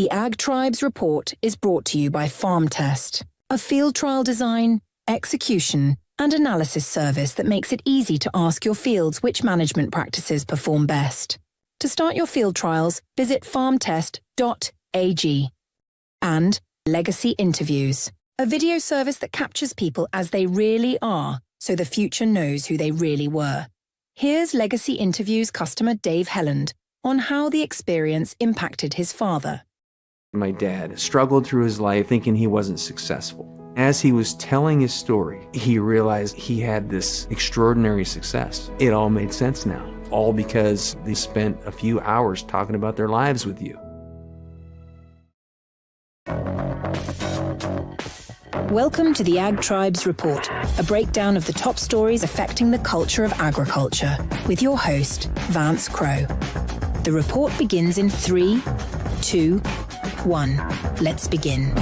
The Ag Tribes Report is brought to you by Farm Test, a field trial design, execution, and analysis service that makes it easy to ask your fields which management practices perform best. To start your field trials, visit farmtest.ag. And Legacy Interviews, a video service that captures people as they really are, so the future knows who they really were. Here's Legacy Interviews customer Dave Helland on how the experience impacted his father. My dad struggled through his life thinking he wasn't successful. As he was telling his story, he realized he had this extraordinary success. It all made sense now, all because they spent a few hours talking about their lives with you. Welcome to the Ag Tribes Report, a breakdown of the top stories affecting the culture of agriculture, with your host, Vance Crowe. The report begins in 3, 2, 1. Let's begin.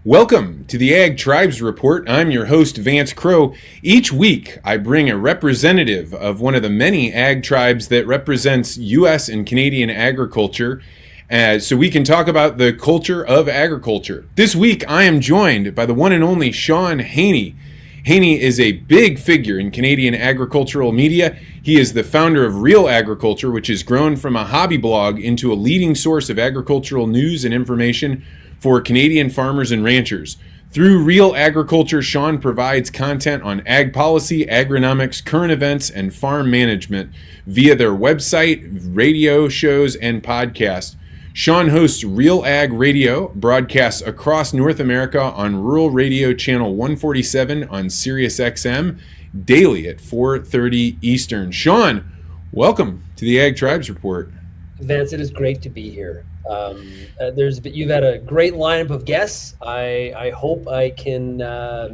Welcome to the Ag Tribes Report. I'm your host, Vance Crowe. Each week, I bring a representative of one of the many ag tribes that represents U.S. and Canadian agriculture, so we can talk about the culture of agriculture. This week, I am joined by the one and only Sean Haney. Haney is a big figure in Canadian agricultural media. He is the founder of Real Agriculture, which has grown from a hobby blog into a leading source of agricultural news and information for Canadian farmers and ranchers. Through Real Agriculture, Sean provides content on ag policy, agronomics, current events, and farm management via their website, radio shows, and podcasts. Sean hosts Real Ag Radio, broadcasts across North America on Rural Radio Channel 147 on Sirius XM, daily at 4:30 Eastern. Sean, welcome to the Ag Tribes Report. Vance, it is great to be here. You've had a great lineup of guests. I hope I can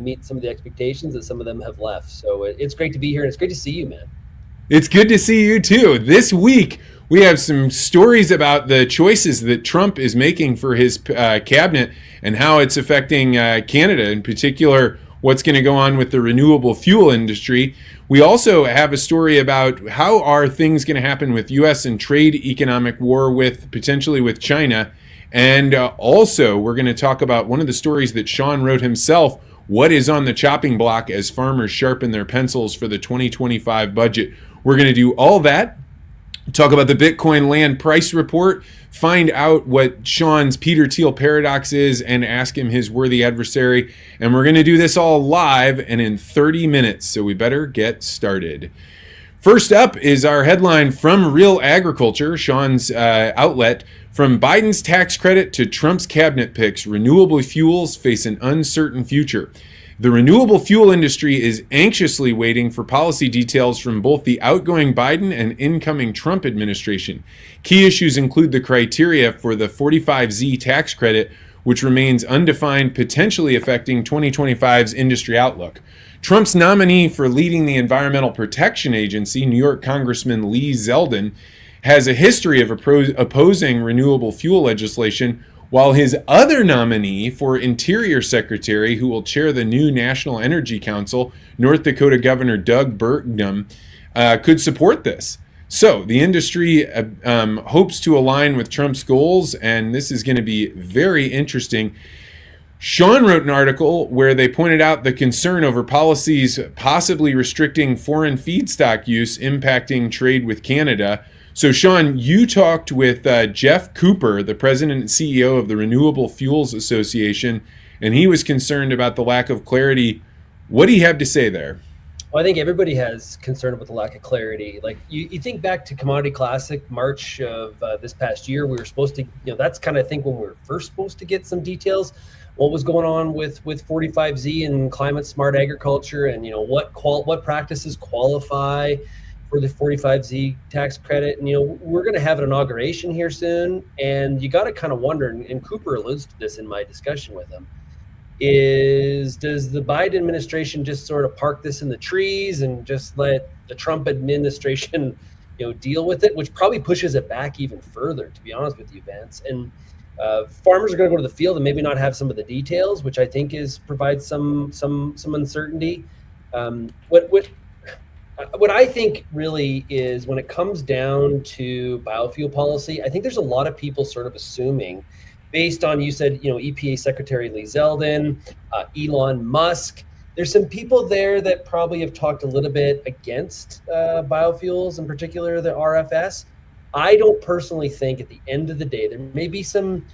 meet some of the expectations that some of them have left. So it's great to be here, and it's great to see you, man. It's good to see you too. This week, we have some stories about the choices that Trump is making for his cabinet and how it's affecting Canada, in particular, what's going to go on with the renewable fuel industry. We also have a story about how are things going to happen with U.S. and trade economic war potentially with China. And also, we're going to talk about one of the stories that Sean wrote himself, what is on the chopping block as farmers sharpen their pencils for the 2025 budget. We're going to do all that. Talk about the Bitcoin land price report, find out what Sean's Peter Thiel paradox is, and ask him his worthy adversary. And we're going to do this all live and in 30 minutes, so we better get started. First up is our headline from Real Agriculture, Sean's outlet. From Biden's tax credit to Trump's cabinet picks, renewable fuels face an uncertain future. The renewable fuel industry is anxiously waiting for policy details from both the outgoing Biden and incoming Trump administration. Key issues include the criteria for the 45Z tax credit, which remains undefined, potentially affecting 2025's industry outlook. Trump's nominee for leading the Environmental Protection Agency, New York Congressman Lee Zeldin, has a history of opposing renewable fuel legislation, while his other nominee for Interior Secretary, who will chair the new National Energy Council, North Dakota Governor Doug Burgum, could support this. So the industry hopes to align with Trump's goals, and this is going to be very interesting. Sean wrote an article where they pointed out the concern over policies possibly restricting foreign feedstock use impacting trade with Canada. So, Sean, you talked with Jeff Cooper, the president and CEO of the Renewable Fuels Association, and he was concerned about the lack of clarity. What do you have to say there? Well, I think everybody has concern about the lack of clarity. Like you think back to Commodity Classic, March of this past year, we were supposed to, that's kind of, I think, when we were first supposed to get some details. What was going on with 45Z and climate smart agriculture, and what practices qualify for the 45Z tax credit. And, we're going to have an inauguration here soon. And you got to kind of wonder, and Cooper alludes to this in my discussion with him, does the Biden administration just sort of park this in the trees and just let the Trump administration, deal with it, which probably pushes it back even further, to be honest with you, Vance. And farmers are going to go to the field and maybe not have some of the details, which I think provides some uncertainty. what I think really is when it comes down to biofuel policy, I think there's a lot of people sort of assuming, based on, you said, EPA Secretary Lee Zeldin, Elon Musk. There's some people there that probably have talked a little bit against biofuels, in particular the RFS. I don't personally think, at the end of the day, there may be some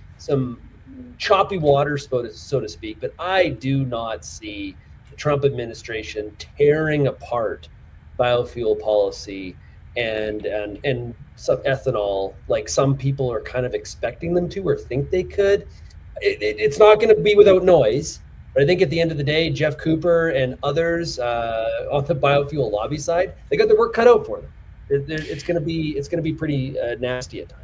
choppy water, so to speak, but I do not see the Trump administration tearing apart biofuel policy and some ethanol like some people are kind of expecting them to or think they could. It's not going to be without noise, but I think at the end of the day, Jeff Cooper and others on the biofuel lobby side, they got their work cut out for them. It's going to be pretty nasty at times.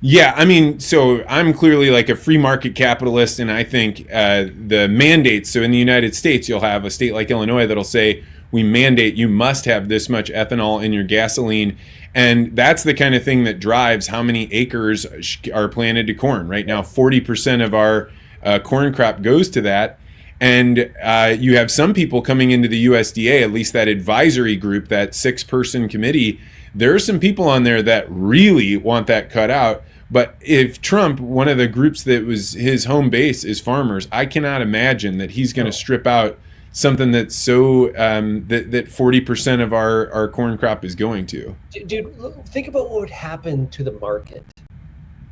Yeah, I mean, so I'm clearly like a free market capitalist, and I think the mandates, so in the United States, you'll have a state like Illinois that'll say, we mandate you must have this much ethanol in your gasoline. And that's the kind of thing that drives how many acres are planted to corn. Right now, 40% of our corn crop goes to that. And you have some people coming into the USDA, at least that advisory group, that 6-person committee. There are some people on there that really want that cut out. But if Trump, one of the groups that was his home base is farmers, I cannot imagine that he's going to strip out something that's so that 40% of our corn crop is going to. Dude, think about what would happen to the market.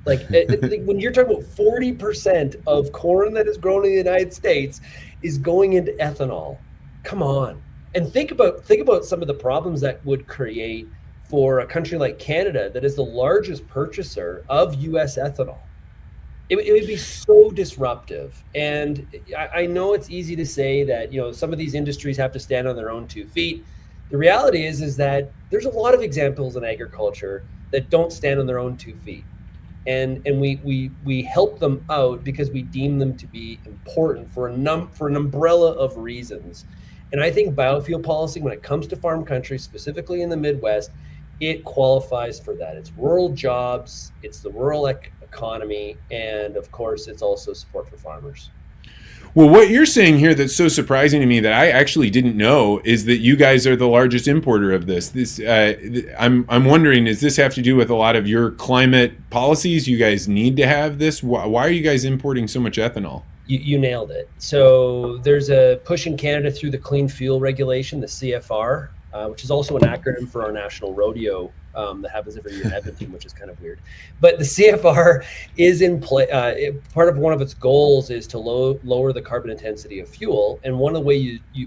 Like when you're talking about 40% of corn that is grown in the United States is going into ethanol. Come on. And think about some of the problems that would create for a country like Canada that is the largest purchaser of US ethanol. It would be so disruptive. And I know it's easy to say that, some of these industries have to stand on their own 2 feet. The reality is that there's a lot of examples in agriculture that don't stand on their own 2 feet. And we help them out because we deem them to be important for an umbrella of reasons. And I think biofuel policy, when it comes to farm country, specifically in the Midwest, it qualifies for that. It's rural jobs, it's the rural economy, and of course, it's also support for farmers. Well, what you're saying here that's so surprising to me that I actually didn't know is that you guys are the largest importer of this. I'm wondering, does this have to do with a lot of your climate policies? You guys need to have this? Why are you guys importing so much ethanol? You nailed it. So there's a push in Canada through the Clean Fuel Regulation, the CFR, which is also an acronym for our national rodeo that happens every year in Edmonton, which is kind of weird. But the CFR is in play. Part of one of its goals is to lower the carbon intensity of fuel. And one of the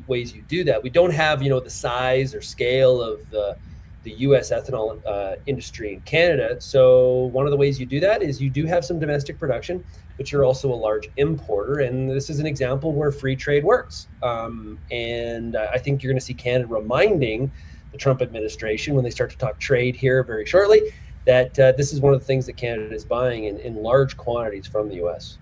ways you do that, we don't have the size or scale of the U.S. ethanol industry in Canada. So one of the ways you do that is you do have some domestic production, but you're also a large importer. And this is an example where free trade works. And I think you're going to see Canada reminding the Trump administration, when they start to talk trade here very shortly, that this is one of the things that Canada is buying in large quantities from the U.S.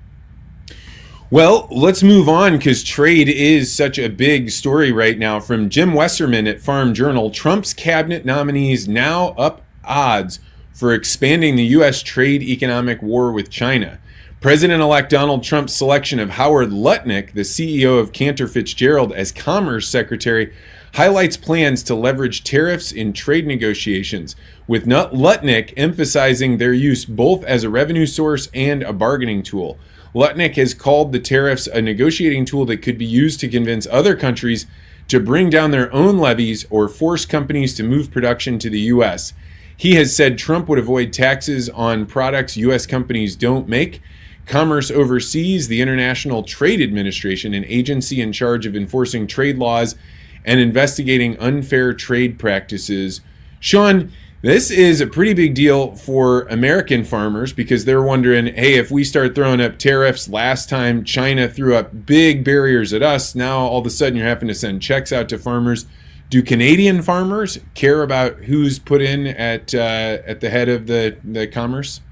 Well, let's move on because trade is such a big story right now. From Jim Westerman at Farm Journal, Trump's cabinet nominees now up odds for expanding the U.S. trade economic war with China. President-elect Donald Trump's selection of Howard Lutnick, the CEO of Cantor Fitzgerald, as Commerce Secretary, highlights plans to leverage tariffs in trade negotiations, with Lutnick emphasizing their use both as a revenue source and a bargaining tool. Lutnick has called the tariffs a negotiating tool that could be used to convince other countries to bring down their own levies or force companies to move production to the U.S. He has said Trump would avoid taxes on products U.S. companies don't make. Commerce oversees the International Trade Administration, an agency in charge of enforcing trade laws and investigating unfair trade practices. Sean, this is a pretty big deal for American farmers because they're wondering, hey, if we start throwing up tariffs, last time China threw up big barriers at us, now all of a sudden you're having to send checks out to farmers. Do Canadian farmers care about who's put in at the head of the commerce?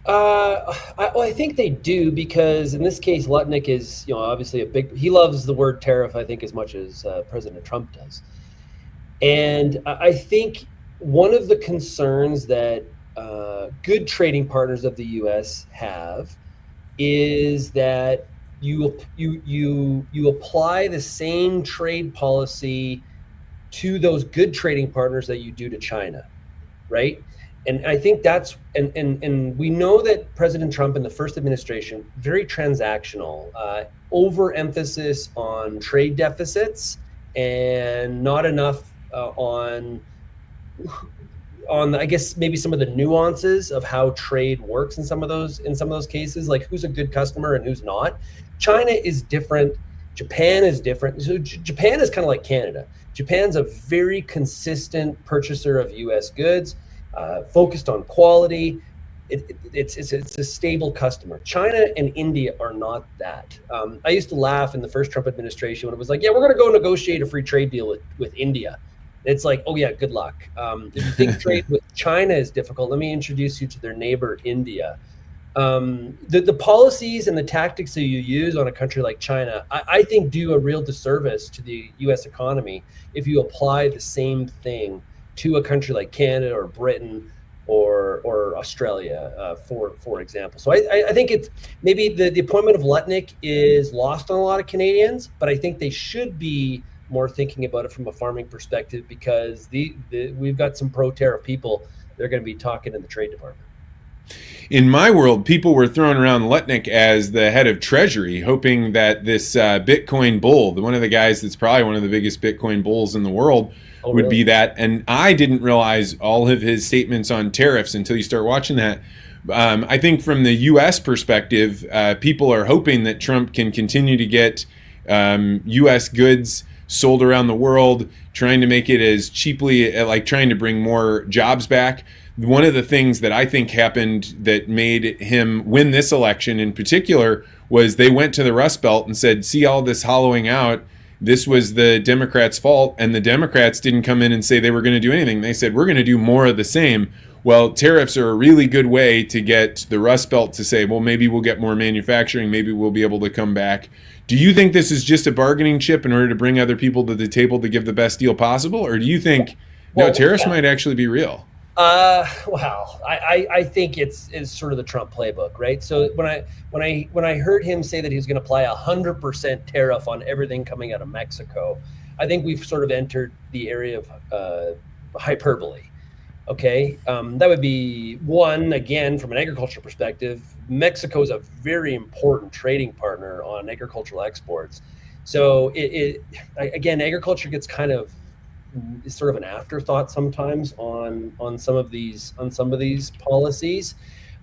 I think they do, because in this case, Lutnick is, obviously he loves the word tariff, I think, as much as President Trump does. And I think one of the concerns that good trading partners of the U.S. have is that you apply the same trade policy to those good trading partners that you do to China, right? And I think that's, and we know that President Trump in the first administration, very transactional, overemphasis on trade deficits and not enough on I guess maybe some of the nuances of how trade works in some of those cases, like who's a good customer and who's not. China is different. Japan is different. So Japan is kind of like Canada. Japan's a very consistent purchaser of U.S. goods, focused on quality. It's a stable customer. China and India are not that. I used to laugh in the first Trump administration when it was like, yeah, we're going to go negotiate a free trade deal with India. It's like, oh yeah, good luck. If you think trade with China is difficult, let me introduce you to their neighbor, India. The policies and the tactics that you use on a country like China, I think do a real disservice to the U.S. economy if you apply the same thing to a country like Canada or Britain or Australia, for example. So I think it's maybe the appointment of Lutnick is lost on a lot of Canadians, but I think they should be more thinking about it from a farming perspective, because we've got some pro-tariff people that are going to be talking in the Trade Department. In my world, people were throwing around Lutnick as the head of Treasury, hoping that this Bitcoin bull, one of the guys that's probably one of the biggest Bitcoin bulls in the world, would be that. And I didn't realize all of his statements on tariffs until you start watching that. I think from the U.S. perspective, people are hoping that Trump can continue to get U.S. goods sold around the world, trying to make it as cheaply, like trying to bring more jobs back. One of the things that I think happened that made him win this election in particular was they went to the Rust Belt and said, see all this hollowing out, this was the Democrats' fault. And the Democrats didn't come in and say they were going to do anything. They said, we're going to do more of the same. Well, tariffs are a really good way to get the Rust Belt to say, well, maybe we'll get more manufacturing, maybe we'll be able to come back. Do you think this is just a bargaining chip in order to bring other people to the table to give the best deal possible? Or do you think, tariffs might actually be real? Well, I think it's sort of the Trump playbook, right? So when I heard him say that he was going to apply 100% tariff on everything coming out of Mexico, I think we've sort of entered the area of hyperbole. Okay, that would be one, again, from an agriculture perspective. Mexico is a very important trading partner on agricultural exports. So again, agriculture gets kind of is sort of an afterthought sometimes on some of these policies.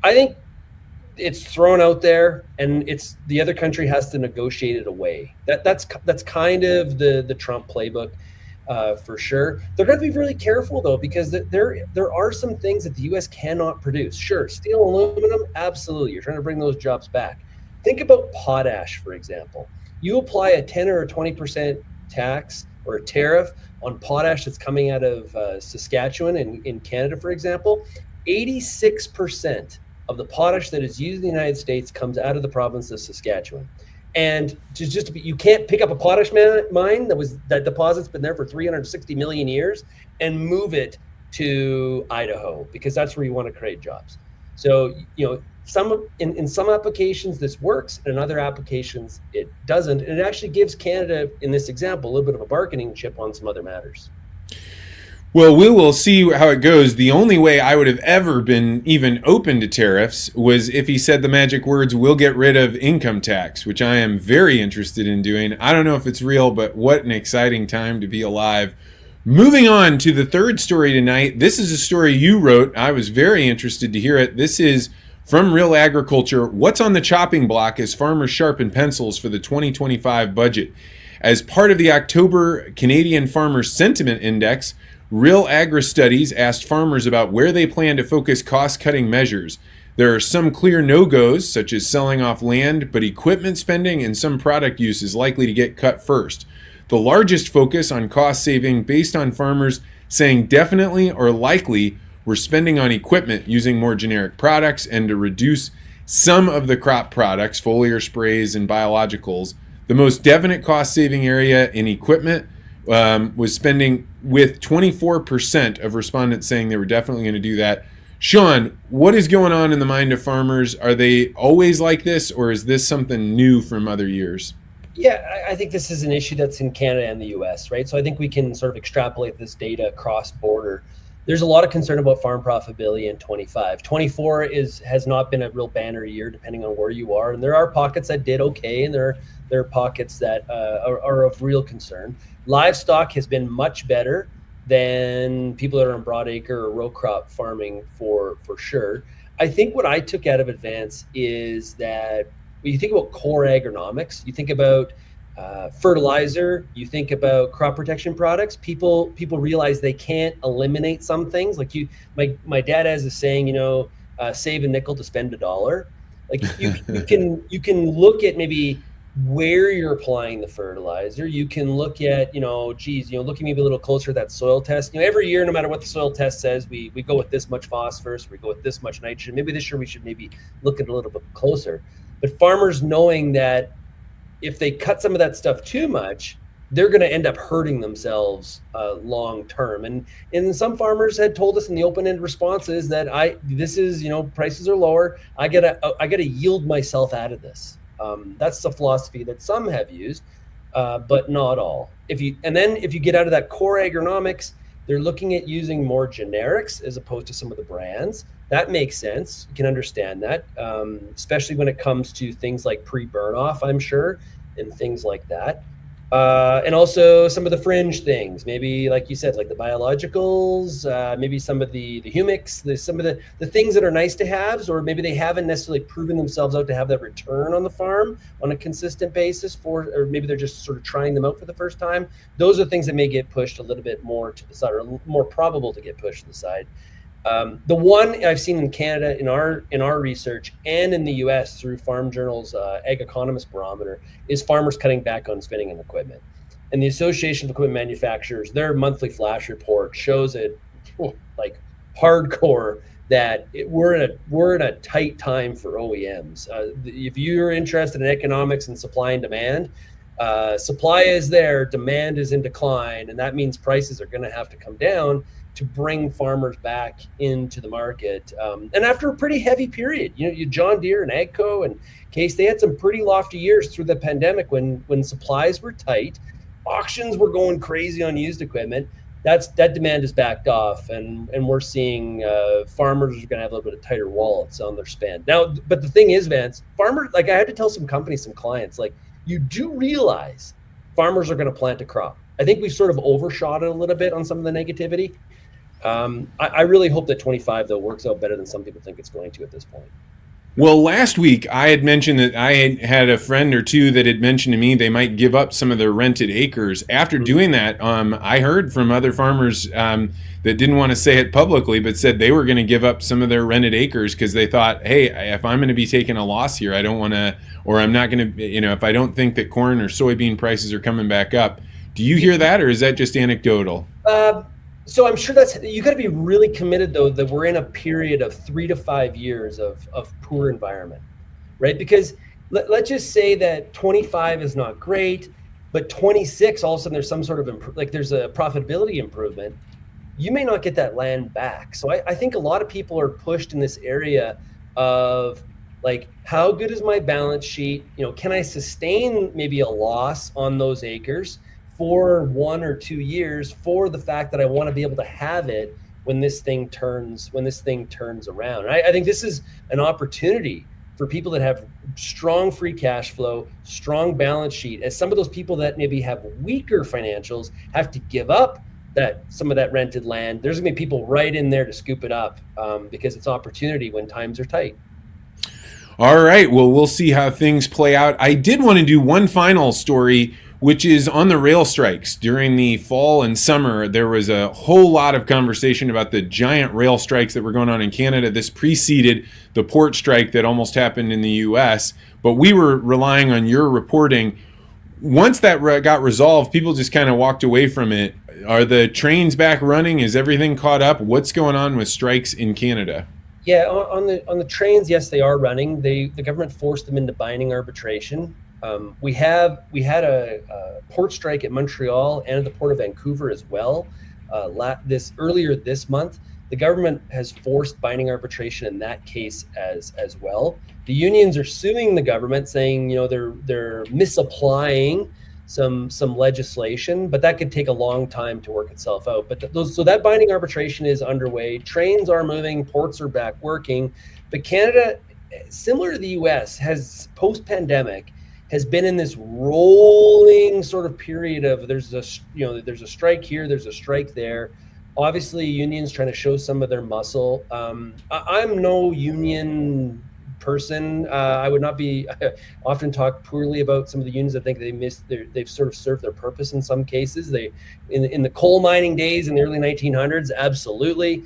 I think it's thrown out there, and it's the other country has to negotiate it away. That's kind of the Trump playbook. For sure. They're going to be really careful, though, because there are some things that the U.S. cannot produce. Sure, steel and aluminum, absolutely. You're trying to bring those jobs back. Think about potash, for example. You apply a 10 or a 20% tax or a tariff on potash that's coming out of Saskatchewan in Canada, for example. 86% of the potash that is used in the United States comes out of the province of Saskatchewan. And you can't pick up a potash mine that deposit's been there for 360 million years and move it to Idaho, because that's where you want to create jobs. So, in some applications this works, and in other applications it doesn't. And it actually gives Canada, in this example, a little bit of a bargaining chip on some other matters. Well, we will see how it goes. The only way I would have ever been even open to tariffs was if he said the magic words, we'll get rid of income tax, which I am very interested in doing. I don't know if it's real, but what an exciting time to be alive. Moving on to the third story tonight. This is a story you wrote. I was very interested to hear it. This is from Real Agriculture. What's on the chopping block as farmers sharpen pencils for the 2025 budget? As part of the October Canadian Farmers Sentiment Index, Real Agri Studies asked farmers about where they plan to focus cost-cutting measures. There are some clear no-goes, such as selling off land, but equipment spending and some product use is likely to get cut first. The largest focus on cost saving based on farmers saying definitely or likely we're spending on equipment using more generic products and to reduce some of the crop products, foliar sprays and biologicals. The most definite cost-saving area in equipment was spending, with 24% of respondents saying they were definitely going to do that. Sean, what is going on in the mind of farmers? Are they always like this, or is this something new from other years? Yeah, I think this is an issue that's in Canada and the US, right? So I think we can sort of extrapolate this data across border. There's a lot of concern about farm profitability in 25. 24 has not been a real banner year, depending on where you are. And there are pockets that did okay, and there are pockets that are of real concern. Livestock has been much better than people that are in broadacre or row crop farming for sure. I think what I took out of Advance is that when you think about core agronomics, you think about fertilizer, you think about crop protection products. People realize they can't eliminate some things. Like my dad has a saying, save a nickel to spend a dollar. Like you can look at maybe where you're applying the fertilizer. You can look at, looking maybe a little closer at that soil test. Every year, no matter what the soil test says, we go with this much phosphorus, we go with this much nitrogen. Maybe this year we should maybe look at it a little bit closer. But farmers knowing that if they cut some of that stuff too much, they're going to end up hurting themselves long term. And some farmers had told us in the open-ended responses that prices are lower. I gotta yield myself out of this. That's the philosophy that some have used, but not all. If you get out of that core agronomics, they're looking at using more generics as opposed to some of the brands. That makes sense. You can understand that, especially when it comes to things like pre-burn off, I'm sure, and things like that. And also some of the fringe things, maybe like you said, like the biologicals, maybe some of the humics, some of the things that are nice to haves, or maybe they haven't necessarily proven themselves out to have that return on the farm on a consistent basis or maybe they're just sort of trying them out for the first time. Those are things that may get pushed a little bit more to the side, or more probable to get pushed to the side. The one I've seen in Canada in our research and in the US through Farm Journal's Ag Economist Barometer is farmers cutting back on spending on equipment. And the Association of Equipment Manufacturers, their monthly flash report shows it like hardcore that we're in a tight time for OEMs. If you're interested in economics and supply and demand, supply is there, demand is in decline, and that means prices are going to have to come down to bring farmers back into the market. And after a pretty heavy period, you John Deere and AGCO and Case, they had some pretty lofty years through the pandemic when supplies were tight, auctions were going crazy on used equipment. That demand is backed off, and we're seeing farmers are going to have a little bit of tighter wallets on their spend. Now, but the thing is, Vance, farmers, like I had to tell some companies, some clients, like you do realize farmers are going to plant a crop. I think we've sort of overshot it a little bit on some of the negativity. I really hope that 25, though, works out better than some people think it's going to at this point. Well, last week I had mentioned that I had a friend or two that had mentioned to me they might give up some of their rented acres. After doing that, I heard from other farmers that didn't want to say it publicly, but said they were going to give up some of their rented acres because they thought, hey, if I'm going to be taking a loss here, I don't want to, or I'm not going to, if I don't think that corn or soybean prices are coming back up. Do you hear that, or is that just anecdotal? So I'm sure you got to be really committed, though, that we're in a period of 3 to 5 years of poor environment, right? Because let's just say that 25 is not great, but 26, all of a sudden there's some sort of there's a profitability improvement. You may not get that land back. So I think a lot of people are pushed in this area of like, how good is my balance sheet? Can I sustain maybe a loss on those acres for 1 or 2 years for the fact that I want to be able to have it when this thing turns around. And I think this is an opportunity for people that have strong free cash flow, strong balance sheet, as some of those people that maybe have weaker financials have to give up some of that rented land. There's gonna be people right in there to scoop it up because it's opportunity when times are tight. All right, well, we'll see how things play out. I did want to do one final story, which is on the rail strikes. During the fall and summer, there was a whole lot of conversation about the giant rail strikes that were going on in Canada. This preceded the port strike that almost happened in the US, but we were relying on your reporting. Once that got resolved, people just kind of walked away from it. Are the trains back running? Is everything caught up? What's going on with strikes in Canada? Yeah, on the trains, yes, they are running. The government forced them into binding arbitration. We had a port strike at Montreal and at the Port of Vancouver as well. Earlier this month, the government has forced binding arbitration in that case as well. The unions are suing the government, saying they're misapplying some legislation, but that could take a long time to work itself out. But so that binding arbitration is underway. Trains are moving, ports are back working, but Canada, similar to the US, has post-pandemic has been in this rolling sort of period of there's a strike here, there's a strike there. Obviously, unions trying to show some of their muscle. I'm no union person. I would not be often talk poorly about some of the unions. I think they've sort of served their purpose in some cases. They in the coal mining days in the early 1900s, absolutely.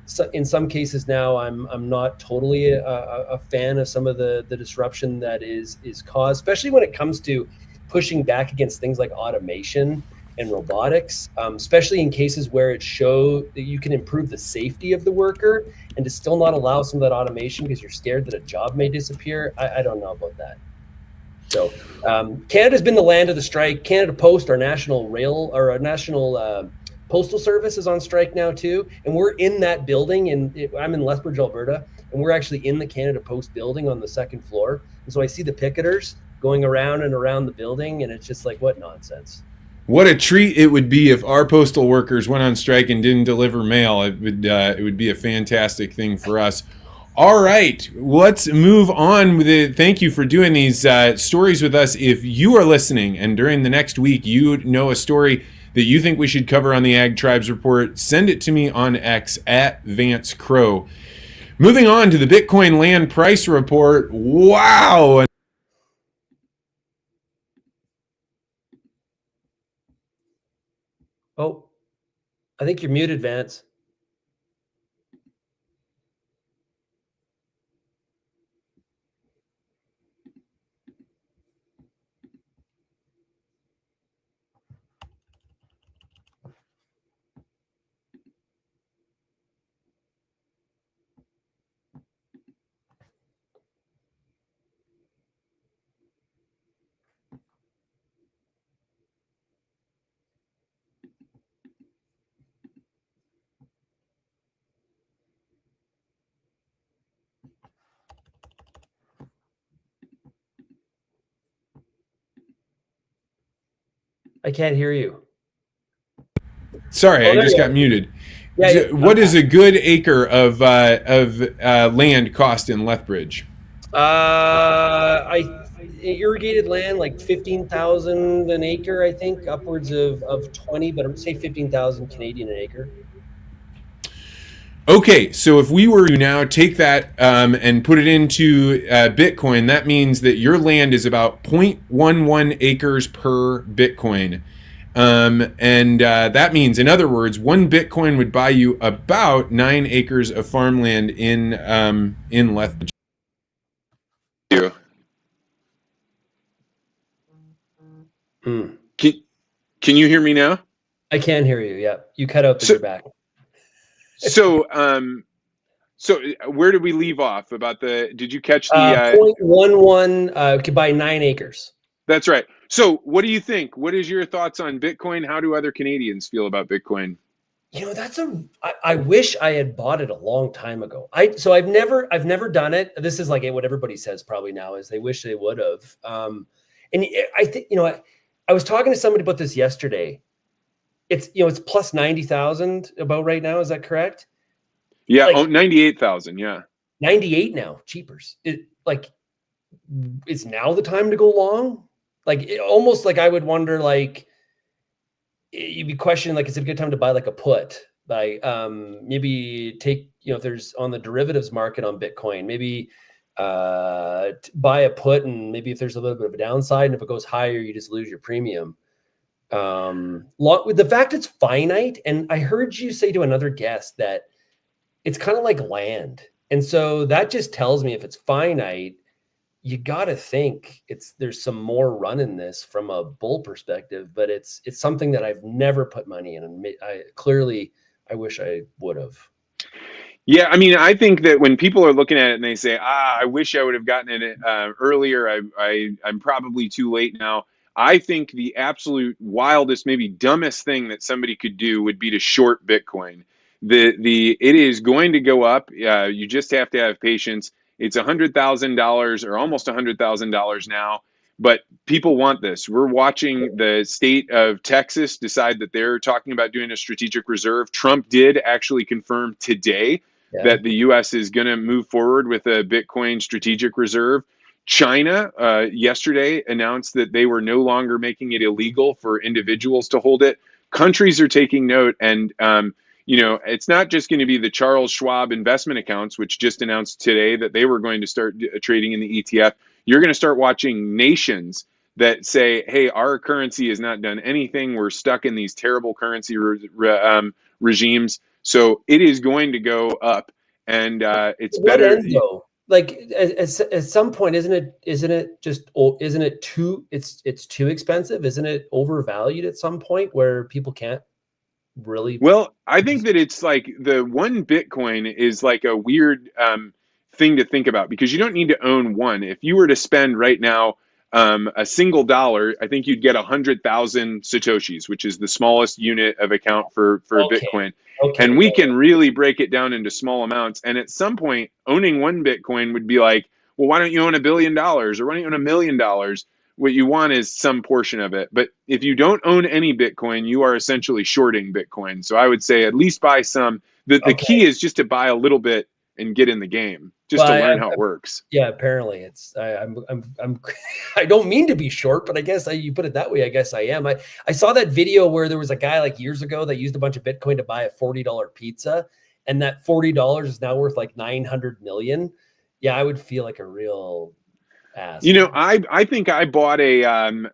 So in some cases now, I'm not totally a fan of some of the disruption that is caused, especially when it comes to pushing back against things like automation and robotics, especially in cases where it shows that you can improve the safety of the worker and to still not allow some of that automation because you're scared that a job may disappear. I don't know about that. So Canada's been the land of the strike. Canada Post, our national rail or our national postal service, is on strike now too, and we're in that building. I'm in Lethbridge, Alberta, and we're actually in the Canada Post building on the second floor. And so I see the picketers going around and around the building, and it's just like, what nonsense. What a treat it would be if our postal workers went on strike and didn't deliver mail. It would be a fantastic thing for us. All right, let's move on with it. Thank you for doing these stories with us. If you are listening and during the next week you know a story that you think we should cover on the Ag Tribes Report, send it to me on X at Vance Crow. Moving on to the Bitcoin land price report. Wow. Oh, I think you're muted, Vance. I can't hear you. Sorry, I just got muted. Yeah, what does a good acre of land cost in Lethbridge? Irrigated land, like 15,000 an acre, I think, upwards of 20, but I would say 15,000 Canadian an acre. Okay, so if we were to now take that and put it into Bitcoin, that means that your land is about 0.11 acres per Bitcoin. And that means, in other words, 1 Bitcoin would buy you about 9 acres of farmland in Lethbridge. Can you hear me now? I can hear you. Yeah, you cut out, but you're back. So where did we leave off about did you catch the 0.11 could buy 9 acres. That's right. So what do you think? What is your thoughts on Bitcoin? How do other Canadians feel about Bitcoin? I wish I had bought it a long time ago. I've never done it. This is like what everybody says probably now is they wish they would have. And I think, I was talking to somebody about this yesterday. It's plus 90,000 about right now. Is that correct? Yeah. 98,000. Yeah. 98 now. Cheapers. Is now the time to go long? Almost like I would wonder, like, you'd be questioning, like, is it a good time to buy like a put? Maybe take, if there's on the derivatives market on Bitcoin, maybe buy a put, and maybe if there's a little bit of a downside, and if it goes higher, you just lose your premium. With the fact it's finite, and I heard you say to another guest that it's kind of like land. And so that just tells me if it's finite, you got to think there's some more run in this from a bull perspective, but it's something that I've never put money in. And I wish I would have. Yeah. I mean, I think that when people are looking at it and they say, I wish I would have gotten it earlier. I'm probably too late now. I think the absolute wildest, maybe dumbest thing that somebody could do would be to short Bitcoin. It is going to go up. You just have to have patience. It's $100,000 or almost $100,000 now, but people want this. We're watching the state of Texas decide that they're talking about doing a strategic reserve. Trump did actually confirm today that the U.S. is going to move forward with a Bitcoin strategic reserve. China yesterday announced that they were no longer making it illegal for individuals to hold it. Countries are taking note, and it's not just going to be the Charles Schwab investment accounts, which just announced today that they were going to start trading in the ETF. You're going to start watching nations that say, hey, our currency has not done anything. We're stuck in these terrible currency regimes. So it is going to go up, and it's What better. end though? Like at some point, isn't it too it's too expensive? Isn't it overvalued at some point where people can't really? Well, I think that it's like the one Bitcoin is like a weird thing to think about, because you don't need to own one. If you were to spend right now a single dollar, I think you'd get 100,000 Satoshis, which is the smallest unit of account for Okay. Bitcoin. Okay. And we can really break it down into small amounts. And at some point, owning one Bitcoin would be like, well, why don't you own $1 billion, or why don't you own $1 million? What you want is some portion of it. But if you don't own any Bitcoin, you are essentially shorting Bitcoin. So I would say at least buy some. The key is just to buy a little bit and get in the game, just to learn how it works. Yeah, apparently it's I'm I don't mean to be short, but I guess you put it that way. I guess I am. I saw that video where there was a guy like years ago that used a bunch of Bitcoin to buy a $40 pizza, and that $40 is now worth like 900 million. Yeah, I would feel like a real ass. I think I bought a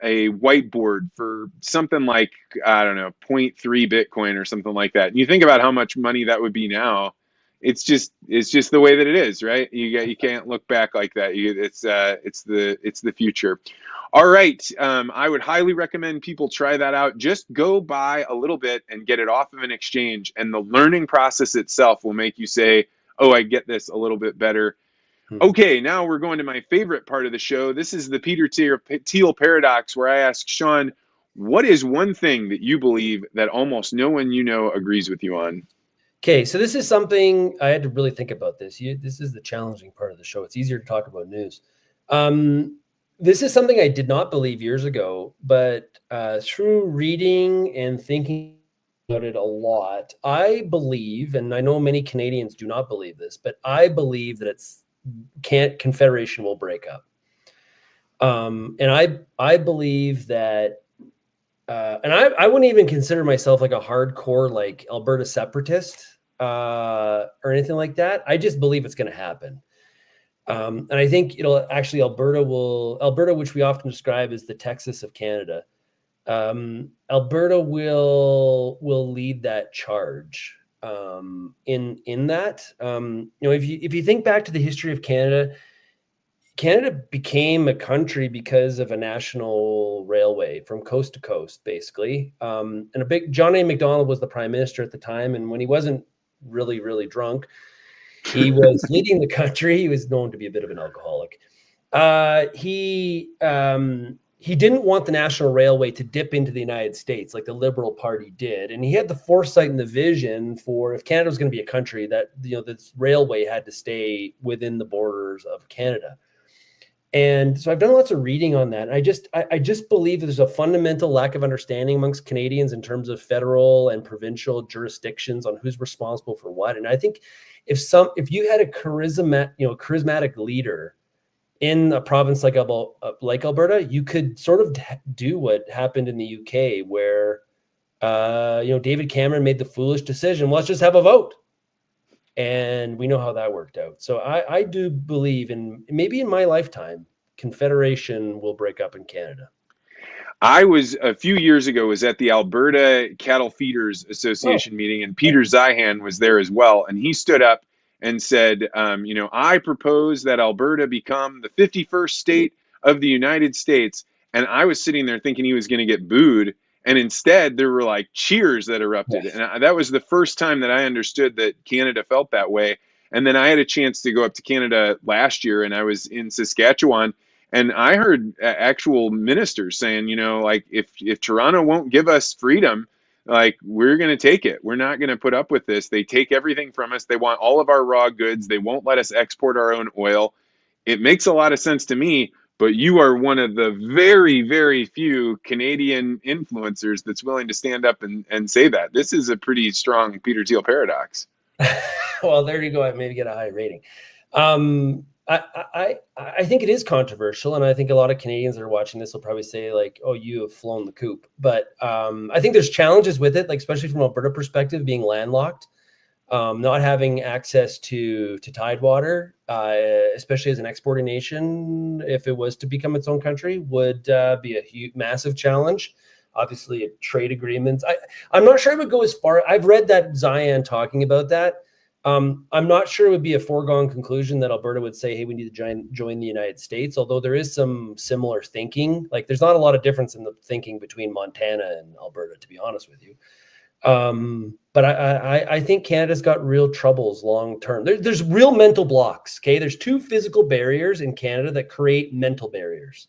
whiteboard for something like, I don't know, 0.3 Bitcoin or something like that. And you think about how much money that would be now. It's just the way that it is, right? You can't look back like that. It's the future. All right, I would highly recommend people try that out. Just go buy a little bit and get it off of an exchange, and the learning process itself will make you say, "Oh, I get this a little bit better." Okay, now we're going to my favorite part of the show. This is the Peter Thiel paradox, where I ask Sean, what is one thing that you believe that almost no one you know agrees with you on? Okay, so this is something I had to really think about this. This is the challenging part of the show. It's easier to talk about news. This is something I did not believe years ago, but through reading and thinking about it a lot, I believe, and I know many Canadians do not believe this, but I believe that Confederation will break up. And I believe that, and I wouldn't even consider myself like a hardcore like Alberta separatist or anything like that. I just believe it's going to happen. And I think it'll actually Alberta, which we often describe as the Texas of Canada. Alberta will lead that charge in that. If you think back to the history of Canada, Canada became a country because of a national railway from coast to coast, basically. And John A. Macdonald was the prime minister at the time. And when he wasn't really, really drunk, he was leading the country. He was known to be a bit of an alcoholic. He didn't want the national railway to dip into the United States like the Liberal Party did. And he had the foresight and the vision for, if Canada was going to be a country, that this railway had to stay within the borders of Canada. And so I've done lots of reading on that. And I just believe there's a fundamental lack of understanding amongst Canadians in terms of federal and provincial jurisdictions on who's responsible for what. And I think if you had a charismatic leader in a province like Alberta, you could sort of do what happened in the UK, where David Cameron made the foolish decision. Let's just have a vote. And we know how that worked out. So I do believe maybe in my lifetime, Confederation will break up in Canada. I was a few years ago was at the Alberta Cattle Feeders Association meeting, and Peter Zeihan was there as well. And he stood up and said, I propose that Alberta become the 51st state of the United States. And I was sitting there thinking he was going to get booed. And instead, there were like cheers that erupted. Yes. And that was the first time that I understood that Canada felt that way. And then I had a chance to go up to Canada last year, and I was in Saskatchewan. And I heard actual ministers saying, if Toronto won't give us freedom, like, we're going to take it. We're not going to put up with this. They take everything from us. They want all of our raw goods. They won't let us export our own oil. It makes a lot of sense to me, but you are one of the very, very few Canadian influencers that's willing to stand up and say that. This is a pretty strong Peter Thiel paradox. Well, there you go. I maybe get a high rating. I think it is controversial, and I think a lot of Canadians that are watching this will probably say, like, "Oh, you have flown the coop." But I think there's challenges with it, like especially from Alberta perspective, being landlocked, not having access to tidewater, especially as an exporting nation, if it was to become its own country, would be a huge, massive challenge. Obviously, trade agreements. I'm not sure I would go as far. I've read that Zion talking about that. I'm not sure it would be a foregone conclusion that Alberta would say, hey, we need to join the United States, although there is some similar thinking. Like, there's not a lot of difference in the thinking between Montana and Alberta, to be honest with you. But I think Canada's got real troubles long term. There's real mental blocks, okay? There's two physical barriers in Canada that create mental barriers.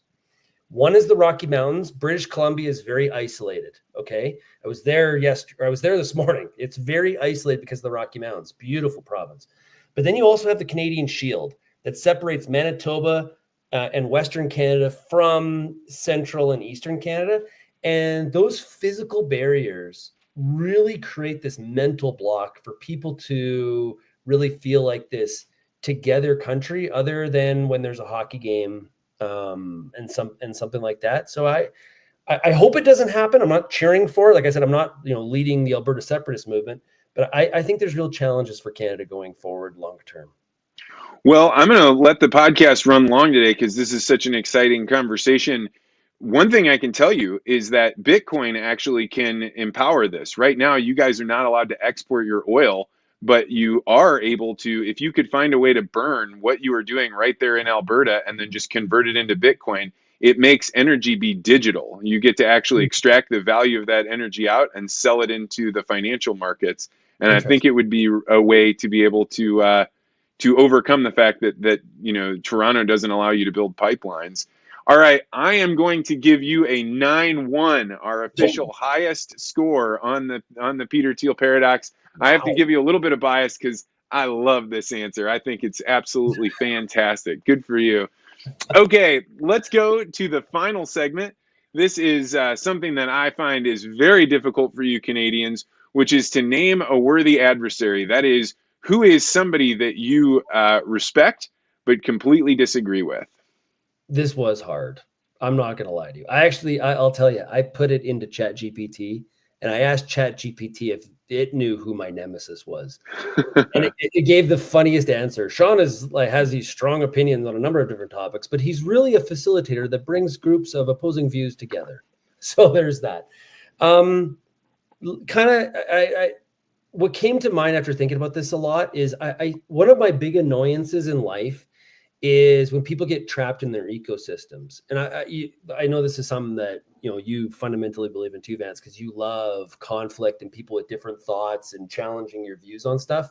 One is the Rocky Mountains. British Columbia is very isolated. Okay. I was there this morning. It's very isolated because of the Rocky Mountains. Beautiful province. But then you also have the Canadian Shield that separates Manitoba and Western Canada from Central and Eastern Canada. And those physical barriers really create this mental block for people to really feel like this together country, other than when there's a hockey game and something like that. So I hope it doesn't happen. I'm not cheering for it. Like I said, I'm not, leading the Alberta separatist movement, but I think there's real challenges for Canada going forward long term. Well, I'm going to let the podcast run long today because this is such an exciting conversation. One thing I can tell you is that Bitcoin actually can empower this. Right now, you guys are not allowed to export your oil, but you are able to, if you could find a way to burn what you are doing right there in Alberta and then just convert it into Bitcoin, it makes energy be digital. You get to actually extract the value of that energy out and sell it into the financial markets. And I think it would be a way to be able to overcome the fact that Toronto doesn't allow you to build pipelines. All right, I am going to give you a 9-1, our official highest score on the Peter Thiel paradox. Wow. I have to give you a little bit of bias because I love this answer. I think it's absolutely fantastic. Good for you. Okay, let's go to the final segment. This is something that I find is very difficult for you Canadians, which is to name a worthy adversary. That is, who is somebody that you respect but completely disagree with? This was hard. I'm not going to lie to you. I'll tell you, I put it into ChatGPT and I asked ChatGPT if it knew who my nemesis was. And it gave the funniest answer. Sean has these strong opinions on a number of different topics, but he's really a facilitator that brings groups of opposing views together. So there's that. What came to mind after thinking about this a lot is one of my big annoyances in life is when people get trapped in their ecosystems. And I know this is something that you fundamentally believe in too, Vance, because you love conflict and people with different thoughts and challenging your views on stuff.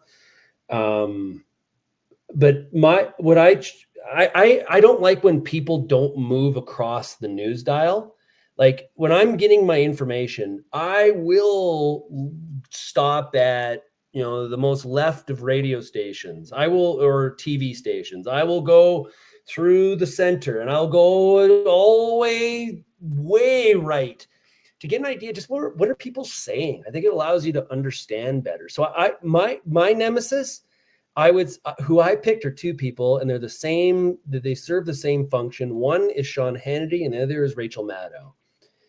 But I don't like when people don't move across the news dial. Like, when I'm getting my information, I will stop at the most left of radio stations, or TV stations. I will go through the center and I'll go all the way right to get an idea. Just what are people saying? I think it allows you to understand better. So my nemesis, who I picked, are two people, and they're the same. They serve the same function. One is Sean Hannity, and the other is Rachel Maddow,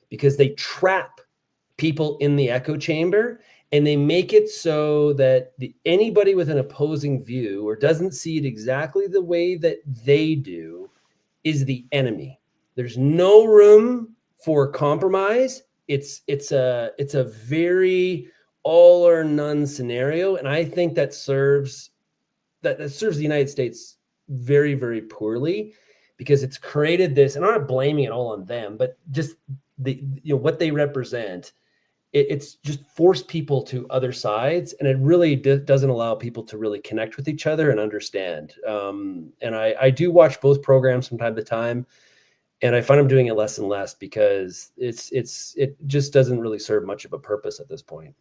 because they trap people in the echo chamber. And they make it so that anybody with an opposing view or doesn't see it exactly the way that they do is the enemy. There's no room for compromise. It's a very all or none scenario, and I think that serves the United States very, very poorly, because it's created this. And I'm not blaming it all on them, but just what they represent. It's just forced people to other sides, and it really doesn't allow people to really connect with each other and understand. And I do watch both programs from time to time. And I find I'm doing it less and less because it just doesn't really serve much of a purpose at this point.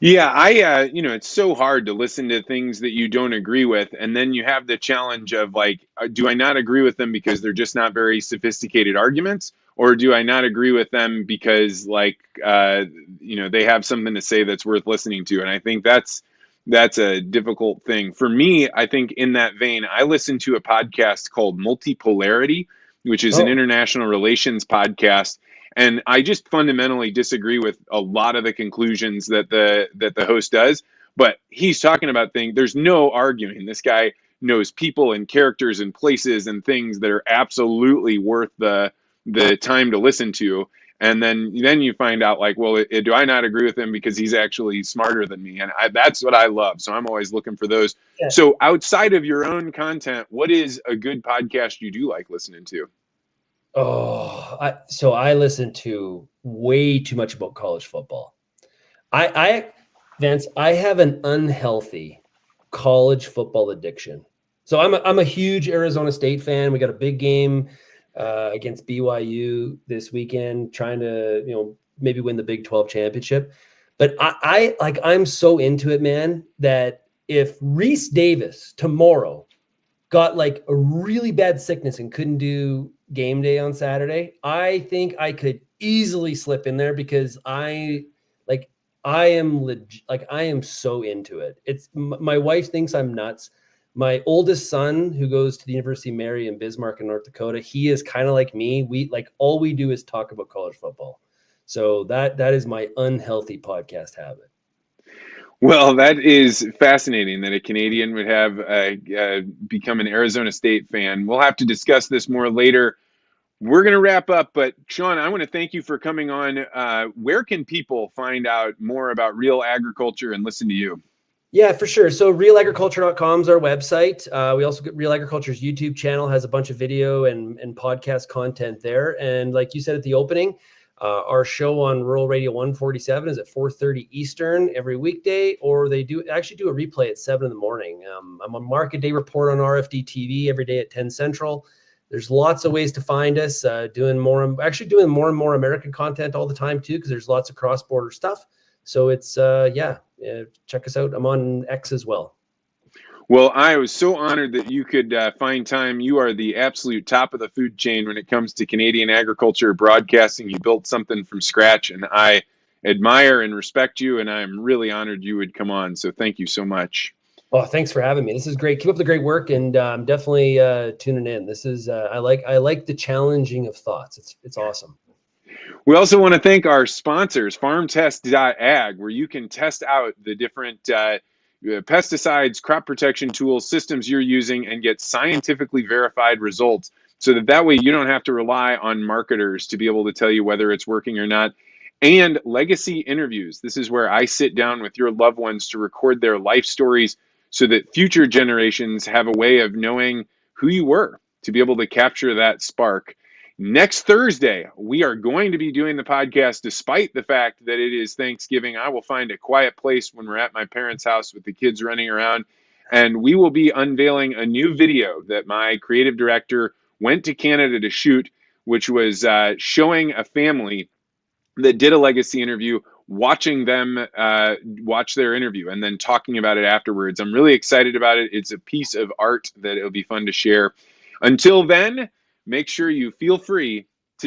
Yeah, it's so hard to listen to things that you don't agree with. And then you have the challenge of like, do I not agree with them because they're just not very sophisticated arguments? Or do I not agree with them because like, they have something to say that's worth listening to? And I think that's a difficult thing. For me, I think in that vein, I listen to a podcast called Multipolarity, which is an Oh, international relations podcast. And I just fundamentally disagree with a lot of the conclusions that the host does. But he's talking about things. There's no arguing. This guy knows people and characters and places and things that are absolutely worth the time to listen to. And then you find out like, well, do I not agree with him because he's actually smarter than me? And that's what I love. So I'm always looking for those. yeah. So outside of your own content, what is a good podcast you do like listening to? So I listen to way too much about college football. Vance, I have an unhealthy college football addiction. So I'm a huge Arizona State fan. We got a big game against BYU this weekend, trying to maybe win the Big 12 championship. But I'm so into it, man, that if Reese Davis tomorrow got like a really bad sickness and couldn't do game day on Saturday, I think I could easily slip in there because I am so into it. It's my wife thinks I'm nuts. My oldest son, who goes to the University of Mary in Bismarck in North Dakota, he is kind of like me. We all we do is talk about college football. So that is my unhealthy podcast habit. Well, that is fascinating that a Canadian would have become an Arizona State fan. We'll have to discuss this more later. We're going to wrap up, but Sean, I want to thank you for coming on. Where can people find out more about Real Agriculture and listen to you? Yeah, for sure. So realagriculture.com is our website. We also get Real Agriculture's YouTube channel, has a bunch of video and podcast content there. And like you said at the opening, our show on Rural Radio 147 is at 4:30 Eastern every weekday, or they actually do a replay at 7 in the morning. I'm on Market Day Report on RFD TV every day at 10 Central. There's lots of ways to find us, doing more and more American content all the time too, because there's lots of cross-border stuff. So it's, check us out. I'm on X as well. Well, I was so honored that you could find time. You are the absolute top of the food chain when it comes to Canadian agriculture broadcasting. You built something from scratch, and I admire and respect you, and I'm really honored you would come on. So thank you so much. Oh, thanks for having me. This is great. Keep up the great work, and I'm definitely tuning in. This is I like the challenging of thoughts. It's awesome. We also want to thank our sponsors, farmtest.ag, where you can test out the different pesticides, crop protection tools, systems you're using, and get scientifically verified results, so that way you don't have to rely on marketers to be able to tell you whether it's working or not. And legacy interviews. This is where I sit down with your loved ones to record their life stories so that future generations have a way of knowing who you were, to be able to capture that spark. Next Thursday, we are going to be doing the podcast despite the fact that it is Thanksgiving. I will find a quiet place when we're at my parents' house with the kids running around, and we will be unveiling a new video that my creative director went to Canada to shoot, which was showing a family that did a legacy interview, watching them watch their interview and then talking about it afterwards. I'm really excited about it. It's a piece of art that it'll be fun to share. Until then, make sure you feel free